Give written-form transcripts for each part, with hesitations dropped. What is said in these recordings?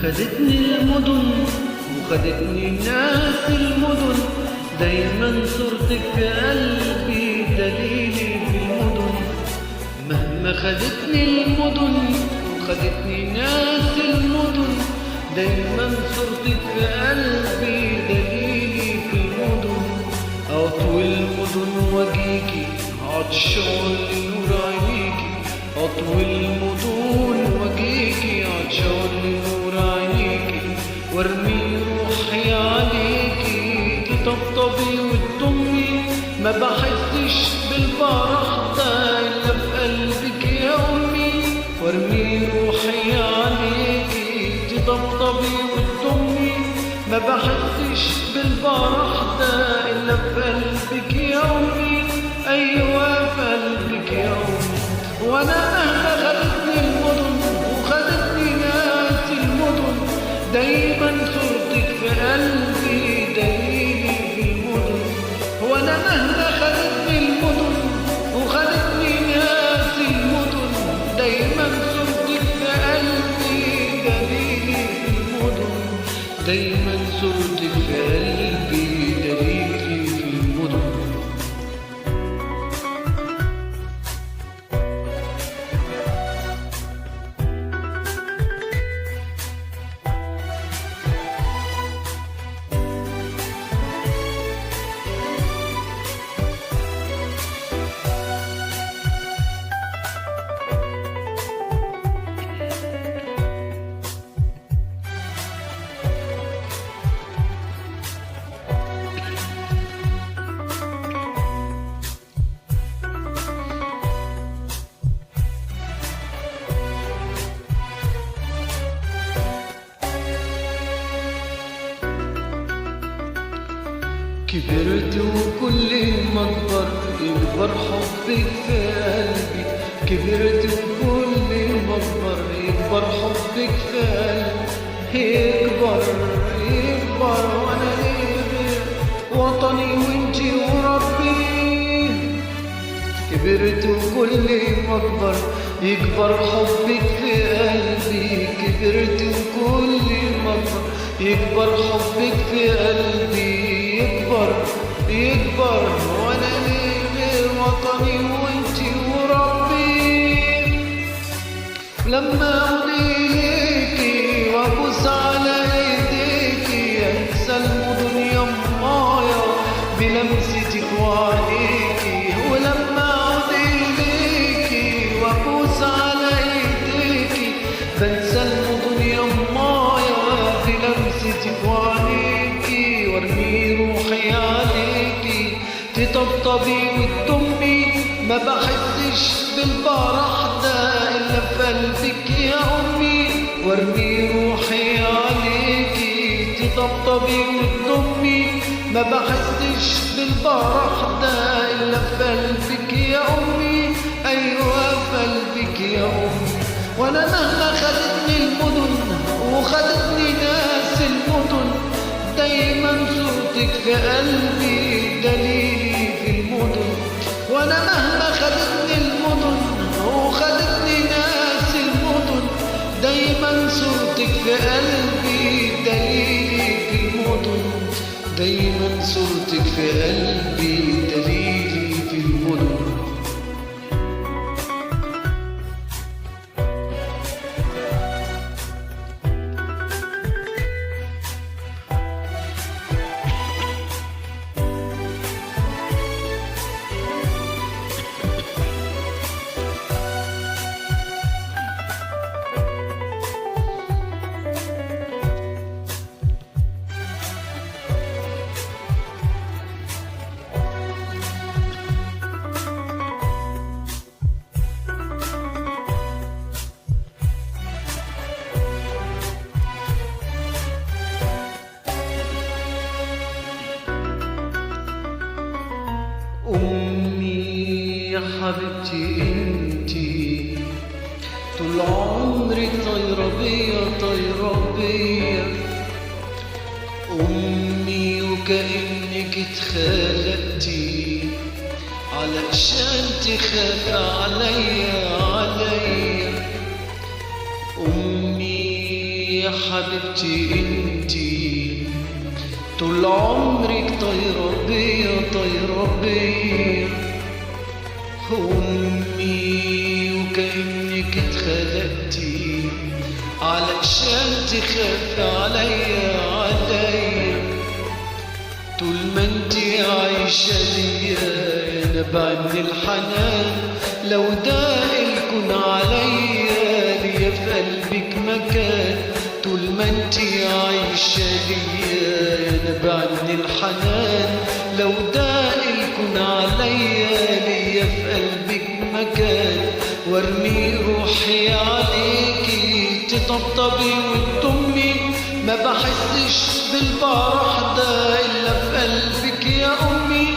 خدتني المدن وخدتني ناس المدن، دايما صورتك في قلبي دليلي في المدن. مهما خدتني المدن وخدتني ناس المدن، دايما صورتك في قلبي دليلي في المدن. أطوي المدن واجيكي عطشان لنور عينيكي، أطوي المدن واجيكي عطشان لنور عينيكي، وارمي روحي عليكي تطبطبي وتضمي. ما بحسش بالفرح ده إلا في قلبك يا أمي، وارمي روحي عليكي تطبطبي وتضمي. ما بحسش بالفرح ده إلا في قلبك يا أمي، أيوة في قلبك يا أمي. وأنا مهما خدتني المدن وخدتني ناس المدن، دايما صورتك في قلبي دليلي في المدن. وأنا مهما خدتني المدن وخدتني ناس المدن، دايما صورتك في قلبي دليلي في المدن. دايما صورتك في قلبي دليلي في المدن. كبرت وكل ما اكبر يكبر حبك في قلبي، كبرت وكل ما اكبر يكبر حبك في قلبي. يكبر يكبر وانا ليه وطني وانتي وربي. كبرت وكل ما اكبر يكبر حبك في قلبي، كبرت وكل ما اكبر يكبر حبك في قلبي. يكبر يكبر وانا ليه وطني وانتي وربي. لما اوديكي وابوس على ايديكي انسى المدن يمايا بلمستك وعليكي. ولما اوديكي وابوس على ايديكي بنسى المدن يمايا بلمستك وعليكي، وارمي روحي عليكي تطبطبي وتضمي. ما بحسش بالفرح ده إلا في قلبك يا أمي، وارمي روحي عليكي تطبطبي وتضمي. ما بحسش بالفرح ده إلا في قلبك يا أمي، أيوة في قلبك يا أمي. وأنا مهما خدتني المدن وخدتني ناس المدن، دايما صورتك في قلبي دليلي في المدن. وانا مهما خدتني المدن وخدتني ناس المدن، دايما صورتك في قلبي دليلي في المدن. دايما صورتك في قلبي دليلي في المدن. أمي يا حبيبتي انتي طول عمري طايرة بيا طايرة بيا. أمي وكأنك اتخلقتي علشان تخاف عليا عليا. أمي يا حبيبتي انتي طول عمرك طايرة بيا طايرة بيا أمي وكأنك اتخلقتي علشان تخاف عليا عليا طول ما انتي عايشة ليا نبع من الحنان لو داق الكون عليا ليا في قلبك مكان طول ما انتي عايشة ليا نبع من الحنان لو داق الكون عليا ليا في قلبك مكان وارمي روحي عليكي تطبطبي وتضمي ما بحسش بالفرح ده إلا في قلبك يا أمي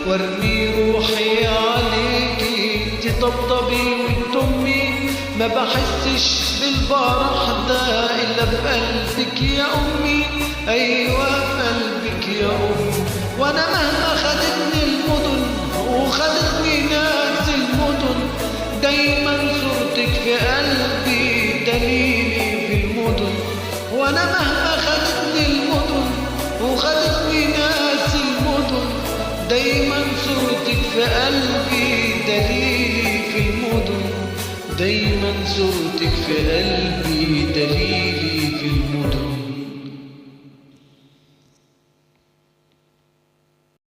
وارمي روحي عليكي تطبطبي وتضمي ما بحسش بالفرح ده إلا في قلبك يا أمي أيوة في قلبك يا أمي وأنا مهما خدتني المدن وخدتني ناس المدن دايما صورتك في قلبي دليلي في المدن وانا مهما خدتني المدن وخدتني ناس المدن دايما صورتك في قلبي دليلي في المدن دايما صورتك في قلبي دليلي